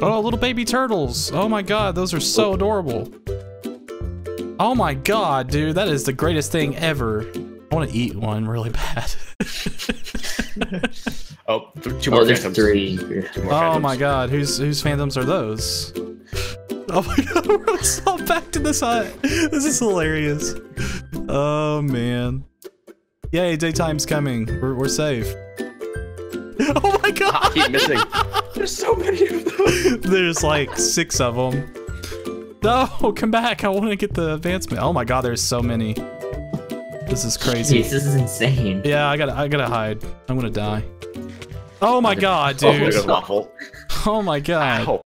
Oh, little baby turtles. Oh my god, those are so adorable. Oh my god, dude, that is the greatest thing ever. I want to eat one really bad. Oh, two more phantoms. Three. Oh my god, whose phantoms are those? Oh my god, we're all back to this hut. This is hilarious. Oh man. Yay, daytime's coming. We're safe. Oh my god! I keep missing. There's so many of them. There's like 6 of them. No, come back. I want to get the advancement. Oh my god, there's so many. This is crazy. Jeez, this is insane. Yeah, I gotta hide. I'm gonna die. Oh my god, dude. Oh, there goes Waffle. Oh my god. Ow.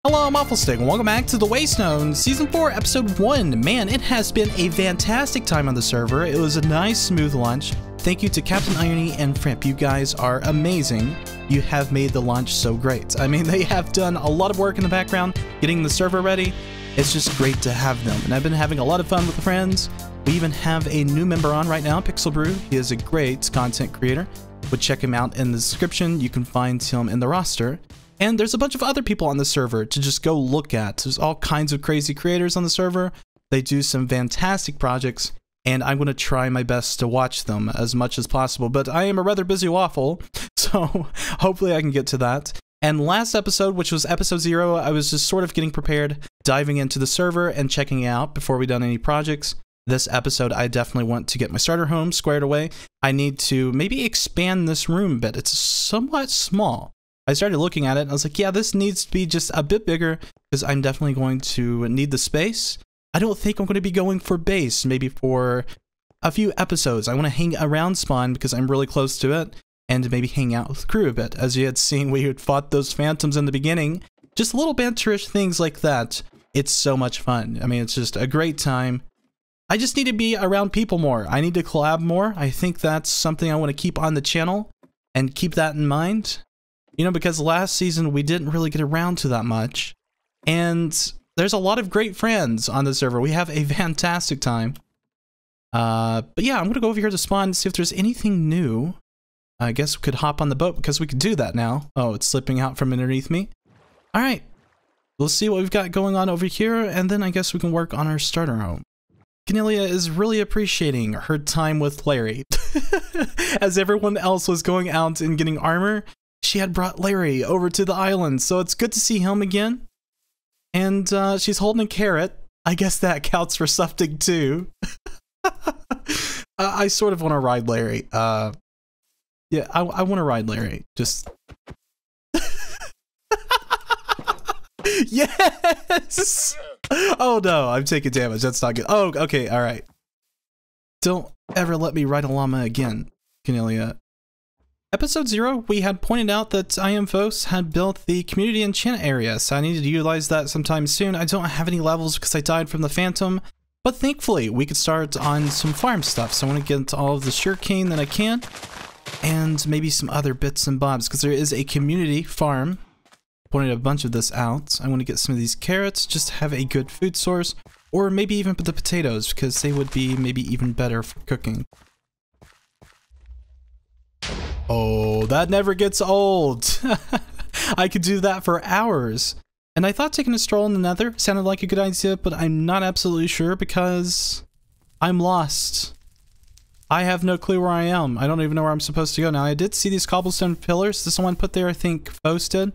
Hello, I'm WaffleStick, and welcome back to the WayStone Season 4, Episode 1. Man, it has been a fantastic time on the server. It was a nice, smooth launch. Thank you to Captain Irony and Frimp. You guys are amazing. You have made the launch so great. I mean, they have done a lot of work in the background, getting the server ready. It's just great to have them, and I've been having a lot of fun with the friends. We even have a new member on right now, Pixel Brew. He is a great content creator. But check him out in the description. You can find him in the roster. And there's a bunch of other people on the server to just go look at. There's all kinds of crazy creators on the server. They do some fantastic projects, and I'm going to try my best to watch them as much as possible. But I am a rather busy waffle, so hopefully I can get to that. And last episode, which was episode 0, I was just sort of getting prepared, diving into the server and checking it out before we done any projects. This episode, I definitely want to get my starter home squared away. I need to maybe expand this room a bit. It's somewhat small. I started looking at it and I was like, yeah, this needs to be just a bit bigger because I'm definitely going to need the space. I don't think I'm going to be going for base, maybe for a few episodes. I want to hang around spawn because I'm really close to it and maybe hang out with the crew a bit. As you had seen, we had fought those phantoms in the beginning. Just little banterish things like that. It's so much fun. I mean, it's just a great time. I just need to be around people more. I need to collab more. I think that's something I want to keep on the channel and keep that in mind. You know, because last season we didn't really get around to that much. And there's a lot of great friends on the server. We have a fantastic time. But yeah, I'm going to go over here to spawn and see if there's anything new. I guess we could hop on the boat because we could do that now. Oh, it's slipping out from underneath me. All right. We'll see what we've got going on over here. And then I guess we can work on our starter home. Cornelia is really appreciating her time with Larry. As everyone else was going out and getting armor, she had brought Larry over to the island, so it's good to see him again. And she's holding a carrot. I guess that counts for something too. I sort of want to ride Larry. Yeah, I want to ride Larry. Just... Yes! Oh no, I'm taking damage. That's not good. Oh, okay, alright. Don't ever let me ride a llama again, Cornelia. Episode 0, we had pointed out that IamFos had built the community enchant area, so I needed to utilize that sometime soon. I don't have any levels because I died from the phantom, but thankfully we could start on some farm stuff. So I want to get into all of the sugarcane that I can, and maybe some other bits and bobs, because there is a community farm. Pointed a bunch of this out. I want to get some of these carrots, just to have a good food source, or maybe even put the potatoes, because they would be maybe even better for cooking. Oh, that never gets old. I could do that for hours. And I thought taking a stroll in the Nether sounded like a good idea, but I'm not absolutely sure because I'm lost. I have no clue where I am. I don't even know where I'm supposed to go now. I did see these cobblestone pillars. This someone put there, I think Fos did.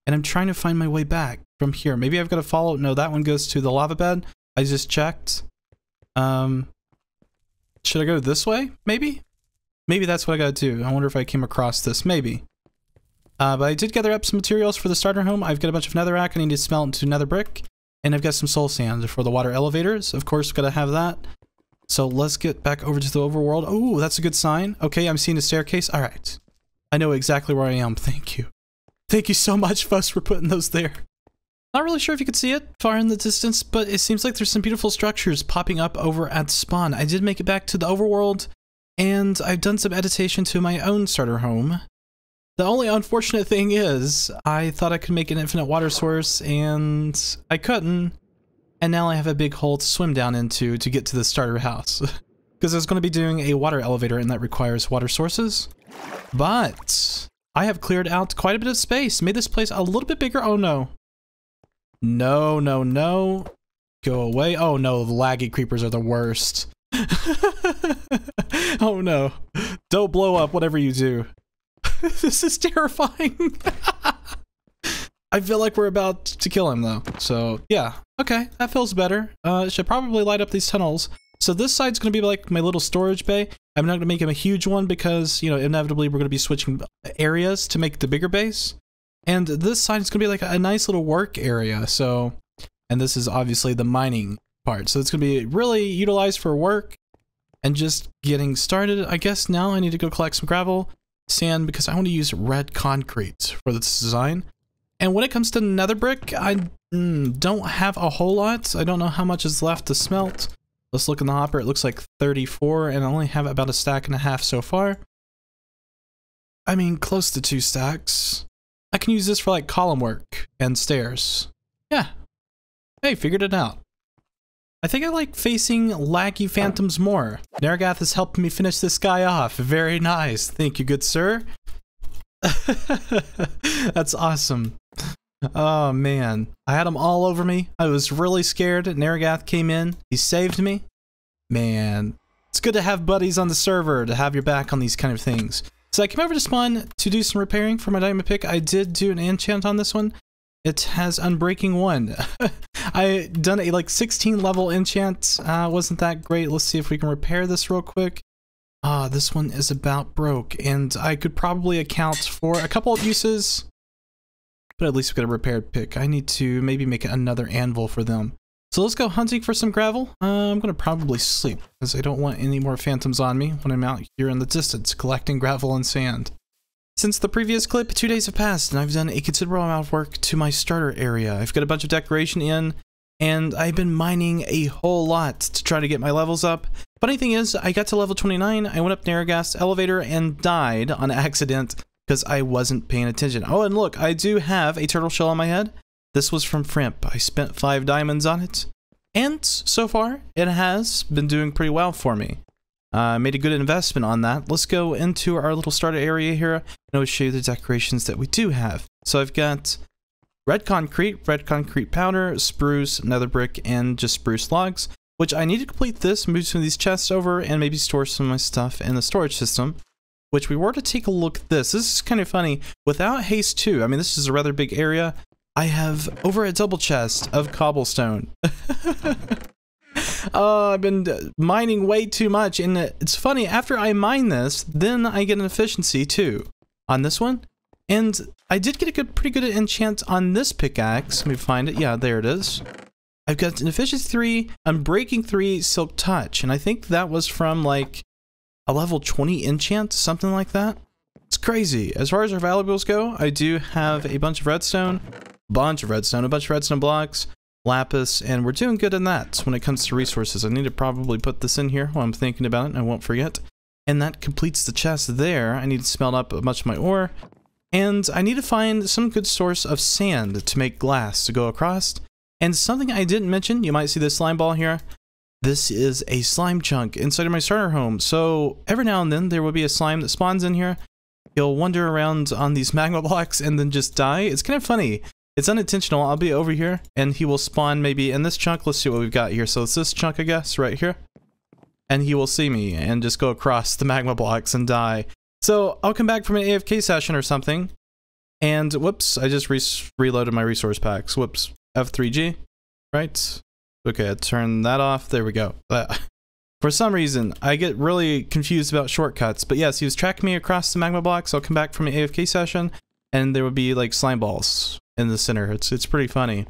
And I'm trying to find my way back from here. Maybe I've got to follow. No, that one goes to the lava bed. I just checked. Should I go this way? Maybe? Maybe that's what I gotta do. I wonder if I came across this. Maybe. But I did gather up some materials for the starter home. I've got a bunch of netherrack I need to smelt into nether brick. And I've got some soul sand for the water elevators. Of course, gotta have that. So let's get back over to the overworld. Oh, that's a good sign. Okay, I'm seeing a staircase. Alright. I know exactly where I am. Thank you. Thank you so much, Fuss, for putting those there. Not really sure if you could see it far in the distance, but it seems like there's some beautiful structures popping up over at spawn. I did make it back to the overworld, and I've done some editation to my own starter home. The only unfortunate thing is, I thought I could make an infinite water source, and I couldn't. And now I have a big hole to swim down into to get to the starter house. Because I was going to be doing a water elevator, and that requires water sources. But I have cleared out quite a bit of space, made this place a little bit bigger. Oh no. No, no, no. Go away. Oh no, the laggy creepers are the worst. Oh no. Don't blow up whatever you do. This is terrifying. I feel like we're about to kill him though. So yeah, okay, that feels better. Should probably light up these tunnels. So this side's gonna be like my little storage bay. I'm not gonna make him a huge one because, you know, inevitably we're gonna be switching areas to make the bigger base. And this side is gonna be like a nice little work area. So, and this is obviously the mining part. So it's gonna be really utilized for work and just getting started. I guess now I need to go collect some gravel, sand, because I want to use red concrete for this design. And when it comes to nether brick, I don't have a whole lot. I don't know how much is left to smelt. Let's look in the hopper. It looks like 34, and I only have about 1.5 stacks so far. I mean, close to 2 stacks. I can use this for like column work and stairs. Yeah. Hey, figured it out. I think I like facing laggy phantoms more. Nergath has helped me finish this guy off. Very nice. Thank you, good sir. That's awesome. Oh man, I had them all over me. I was really scared. Nergath came in. He saved me. Man, it's good to have buddies on the server to have your back on these kind of things. So I came over to spawn to do some repairing for my diamond pick. I did do an enchant on this one. It has Unbreaking 1. I done a like 16 level enchant. Wasn't that great. Let's see if we can repair this real quick. This one is about broke, and I could probably account for a couple of uses, but at least we got a repaired pick. I need to maybe make another anvil for them. So let's go hunting for some gravel. I'm gonna probably sleep because I don't want any more phantoms on me when I'm out here in the distance collecting gravel and sand. Since the previous clip, 2 days have passed and I've done a considerable amount of work to my starter area. I've got a bunch of decoration in, and I've been mining a whole lot to try to get my levels up. Funny thing is, I got to level 29, I went up Nergath's elevator and died on accident because I wasn't paying attention. Oh, and look, I do have a turtle shell on my head. This was from Frimp. I spent 5 diamonds on it, and so far, it has been doing pretty well for me. Made a good investment on that. Let's go into our little starter area here, and I'll show you the decorations that we do have. So I've got red concrete powder, spruce, nether brick, and just spruce logs, which I need to complete this, move some of these chests over, and maybe store some of my stuff in the storage system, which we were to take a look at this. This is kind of funny. Without haste 2, I mean, this is a rather big area. I have over a double chest of cobblestone. I've been mining way too much, and it's funny, after I mine this, then I get an efficiency 2 on this one. And I did get a pretty good enchant on this pickaxe. Let me find it. Yeah, there it is. I've got an efficiency 3, Unbreaking 3, Silk Touch, and I think that was from like a level 20 enchant, something like that. It's crazy. As far as our valuables go, I do have a bunch of redstone, a bunch of redstone blocks, lapis, and we're doing good in that when it comes to resources. I need to probably put this in here while I'm thinking about it, and I won't forget. And that completes the chest there. I need to smelt up a bunch of my ore, and I need to find some good source of sand to make glass to go across. And something I didn't mention, you might see this slime ball here. This is a slime chunk inside of my starter home. So every now and then there will be a slime that spawns in here. He'll wander around on these magma blocks and then just die. It's kind of funny. It's unintentional. I'll be over here and he will spawn maybe in this chunk. Let's see what we've got here. So it's this chunk, I guess, right here. And he will see me and just go across the magma blocks and die. So I'll come back from an AFK session or something. And whoops, I just reloaded my resource packs. Whoops, F3G, right? Okay, I turn that off. There we go. For some reason, I get really confused about shortcuts. But yes, he was tracking me across the magma blocks. I'll come back from an AFK session, and there would be like slime balls in the center. It's pretty funny.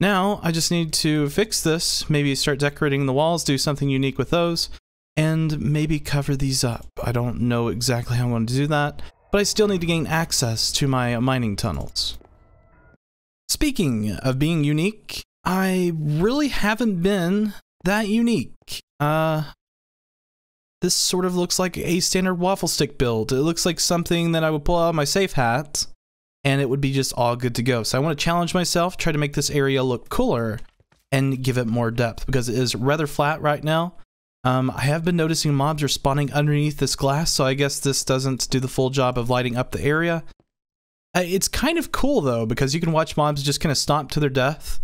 Now, I just need to fix this, maybe start decorating the walls, do something unique with those, and maybe cover these up. I don't know exactly how I'm going to do that, but I still need to gain access to my mining tunnels. Speaking of being unique, I really haven't been that unique. This sort of looks like a standard WaffleStick build. It looks like something that I would pull out of my safe hat, and it would be just all good to go. So I want to challenge myself, try to make this area look cooler, and give it more depth, because it is rather flat right now. I have been noticing mobs are spawning underneath this glass, so I guess this doesn't do the full job of lighting up the area. It's kind of cool though, because you can watch mobs just kind of stomp to their death.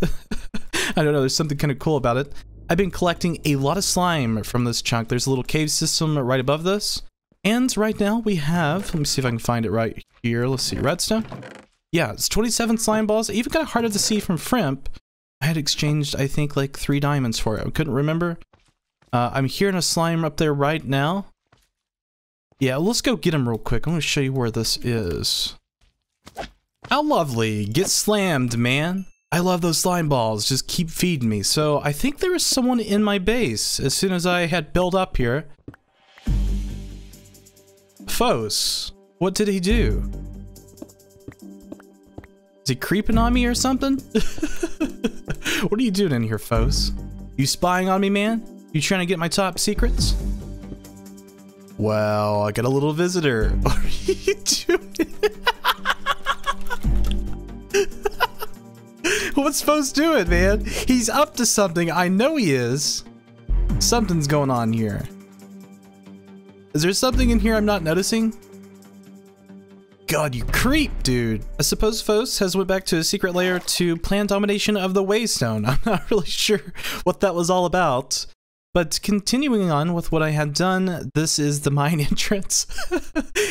I don't know, there's something kind of cool about it. I've been collecting a lot of slime from this chunk. There's a little cave system right above this. And right now we have, let me see if I can find it right here. Let's see, redstone. Yeah, it's 27 slime balls. Even kind of harder to see from Frimp. I had exchanged, I think, like 3 diamonds for it. I couldn't remember. I'm hearing a slime up there right now. Yeah, let's go get him real quick. I'm going to show you where this is. How lovely. Get slammed, man. I love those slime balls. Just keep feeding me. So I think there was someone in my base as soon as I had built up here. Fos, what did he do? Is he creeping on me or something? What are you doing in here, Fos? You spying on me, man? You trying to get my top secrets? Well, I got a little visitor. What are you doing? What's Fos doing, man? He's up to something. I know he is. Something's going on here. Is there something in here I'm not noticing? God, you creep, dude. I suppose Fos has went back to his secret lair to plan domination of the WayStone. I'm not really sure what that was all about. But continuing on with what I had done, this is the mine entrance.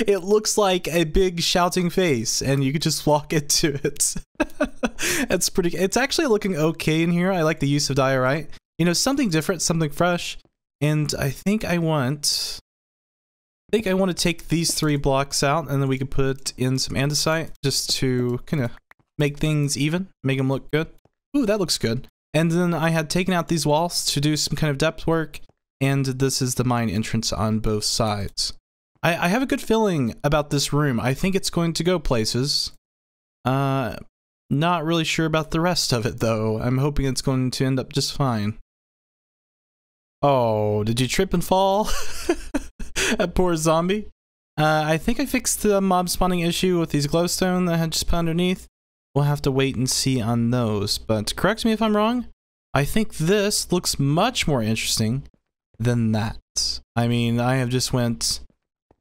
It looks like a big shouting face, and you could just walk into it. It's pretty. It's actually looking okay in here. I like the use of diorite. You know, something different, something fresh. And I think I want to take these 3 blocks out, and then we can put in some andesite just to kind of make things even, make them look good. Ooh, that looks good. And then I had taken out these walls to do some kind of depth work, and this is the mine entrance on both sides. I have a good feeling about this room. I think it's going to go places. Not really sure about the rest of it, though. I'm hoping it's going to end up just fine. Oh, did you trip and fall? That poor zombie. I think I fixed the mob spawning issue with these glowstone that I had just put underneath. We'll have to wait and see on those, but correct me if I'm wrong. I think this looks much more interesting than that. I mean, I have just went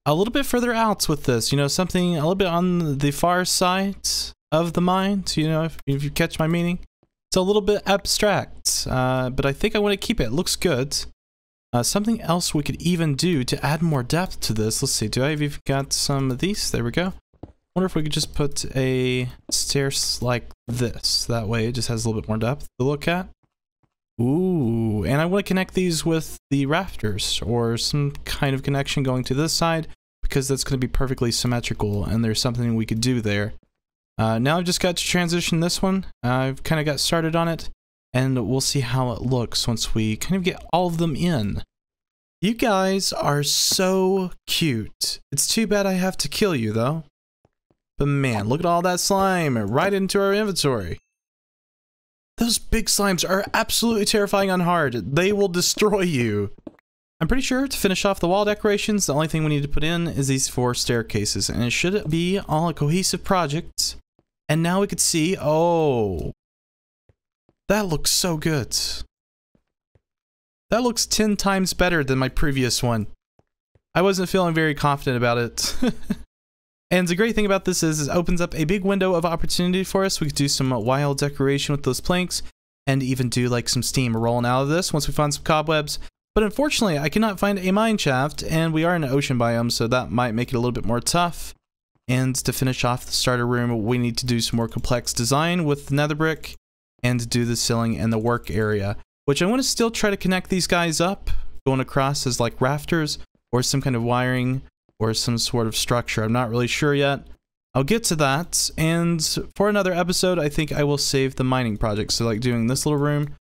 a little bit further out with this, you know, something a little bit on the far side of the mind, you know, if you catch my meaning. It's a little bit abstract, but I think I want to keep it. It looks good. Something else we could even do to add more depth to this. Let's see, do I have even got some of these? There we go. Wonder if we could just put a stairs like this. That way it just has a little bit more depth to look at. Ooh, and I want to connect these with the rafters or some kind of connection going to this side because that's going to be perfectly symmetrical and there's something we could do there. Now I've just got to transition this one. I've kind of got started on it and we'll see how it looks once we kind of get all of them in. You guys are so cute. It's too bad I have to kill you though. But man, look at all that slime right into our inventory. Those big slimes are absolutely terrifying on hard. They will destroy you. I'm pretty sure to finish off the wall decorations, the only thing we need to put in is these 4 staircases. And it should be all a cohesive project. And now we could see, oh, that looks so good. That looks 10 times better than my previous one. I wasn't feeling very confident about it. And the great thing about this is it opens up a big window of opportunity for us. We could do some wild decoration with those planks and even do like some steam rolling out of this once we find some cobwebs. But unfortunately, I cannot find a mine shaft and we are in an ocean biome, so that might make it a little bit more tough. And to finish off the starter room, we need to do some more complex design with nether brick and do the ceiling and the work area, which I want to still try to connect these guys up, going across as like rafters or some kind of wiring or some sort of structure. I'm not really sure yet. I'll get to that, and for another episode, I think I will save the mining project. So like doing this little room,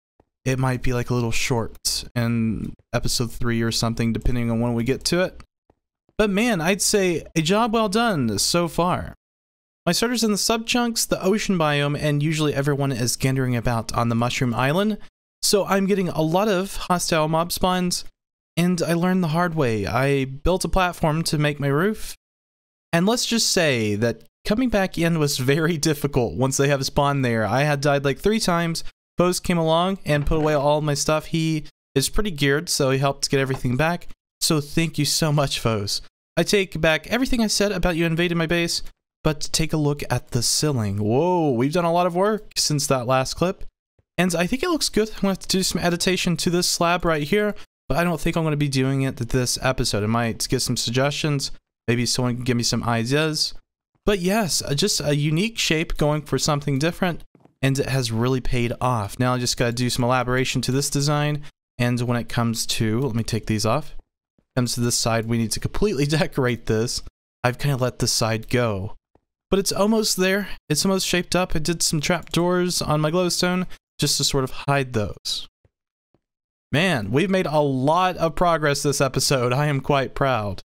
it might be like a little short in episode 3 or something, depending on when we get to it. But man, I'd say a job well done so far. My starter's in the sub-chunks, the ocean biome, and usually everyone is gandering about on the Mushroom Island. So I'm getting a lot of hostile mob spawns, and I learned the hard way. I built a platform to make my roof, and let's just say that coming back in was very difficult once they have spawned there. I had died like 3 times. Fos came along and put away all of my stuff. He is pretty geared, so he helped get everything back. So thank you so much, foes. I take back everything I said about you invading my base, but take a look at the ceiling. Whoa, we've done a lot of work since that last clip, and I think it looks good. I'm going to have to do some adaptation to this slab right here, but I don't think I'm going to be doing it this episode. I might get some suggestions. Maybe someone can give me some ideas. But yes, just a unique shape going for something different, and it has really paid off. Now I just got to do some elaboration to this design, and when it comes to, let me take these off. Comes to this side, we need to completely decorate this. I've kind of let this side go, but it's almost there. It's almost shaped up. I did some trapdoors on my glowstone just to sort of hide those. Man, we've made a lot of progress this episode. I am quite proud.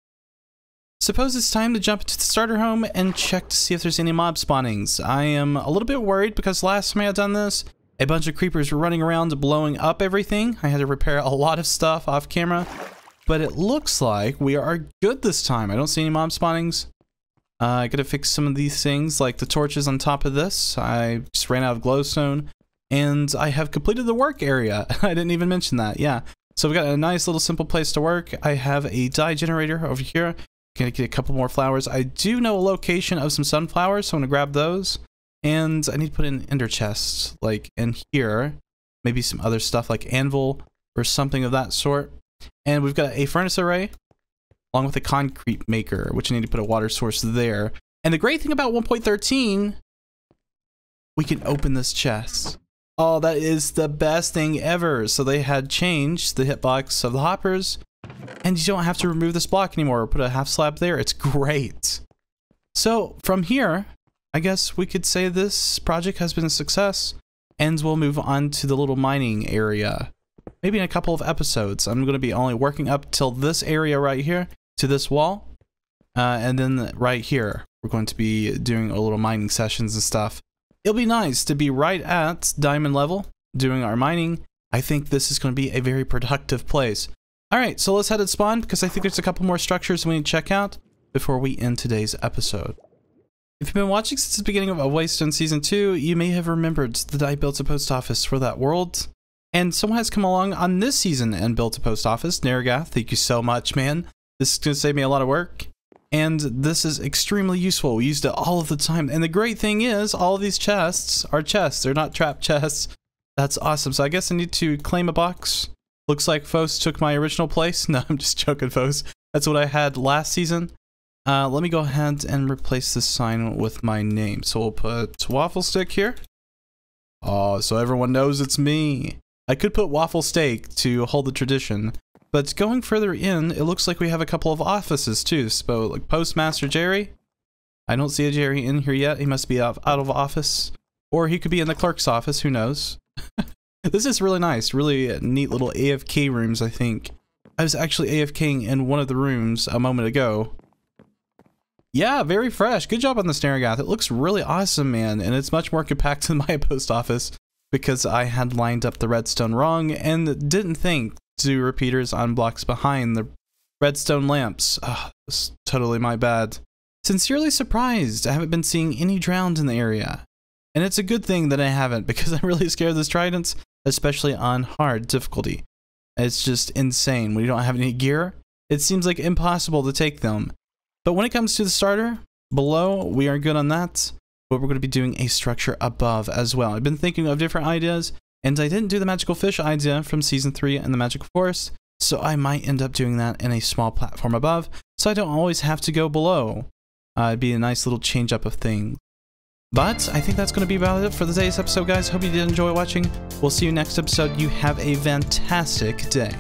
Suppose it's time to jump into the starter home and check to see if there's any mob spawnings. I am a little bit worried because last time I had done this, a bunch of creepers were running around blowing up everything. I had to repair a lot of stuff off camera. But it looks like we are good this time. I don't see any mob spawnings. I gotta fix some of these things, like the torches on top of this. I just ran out of glowstone. And I have completed the work area. I didn't even mention that, yeah. So we've got a nice little simple place to work. I have a dye generator over here. Gonna get a couple more flowers. I do know a location of some sunflowers, so I'm gonna grab those. And I need to put in ender chests, like in here. Maybe some other stuff like anvil or something of that sort. And we've got a furnace array, along with a concrete maker, which I need to put a water source there. And the great thing about 1.13, we can open this chest. Oh, that is the best thing ever. So they had changed the hitbox of the hoppers, and you don't have to remove this block anymore or put a half slab there. It's great. So from here, I guess we could say this project has been a success, and we'll move on to the little mining area. Maybe in a couple of episodes. I'm going to be only working up till this area right here, to this wall. And then right here, we're going to be doing a little mining sessions and stuff. It'll be nice to be right at diamond level, doing our mining. I think this is going to be a very productive place. Alright, so let's head to spawn, because I think there's a couple more structures we need to check out before we end today's episode. If you've been watching since the beginning of WayStone Season 2, you may have remembered that I built a post office for that world. And someone has come along on this season and built a post office. Nergath, thank you so much, man. This is going to save me a lot of work. And this is extremely useful. We used it all of the time. And the great thing is, all of these chests are chests. They're not trap chests. That's awesome. So I guess I need to claim a box. Looks like Fos took my original place. No, I'm just joking, Fos. That's what I had last season. Let me go ahead and replace this sign with my name. So we'll put WaffleStick here. Oh, so everyone knows it's me. I could put WaffleStick to hold the tradition, but going further in, it looks like we have a couple of offices too. So like Postmaster Jerry. I don't see a Jerry in here yet. He must be out of office, or he could be in the clerk's office. Who knows? This is really nice, really neat little AFK rooms. I think I was actually AFKing in one of the rooms a moment ago. Yeah, very fresh. Good job on the Nergath. It looks really awesome, man, and it's much more compact than my post office, because I had lined up the redstone wrong and didn't think to do repeaters on blocks behind the redstone lamps. Oh, that's totally my bad. Sincerely surprised I haven't been seeing any drowned in the area. And it's a good thing that I haven't, because I'm really scared of this tridents, especially on hard difficulty. It's just insane. When you don't have any gear, it seems like impossible to take them. But when it comes to the starter, below, we are good on that. But we're going to be doing a structure above as well. I've been thinking of different ideas, and I didn't do the magical fish idea from season 3 and the magical forest, so I might end up doing that in a small platform above, so I don't always have to go below. It'd be a nice little change up of things. But I think that's going to be about it for today's episode, guys. Hope you did enjoy watching. We'll see you next episode. You have a fantastic day.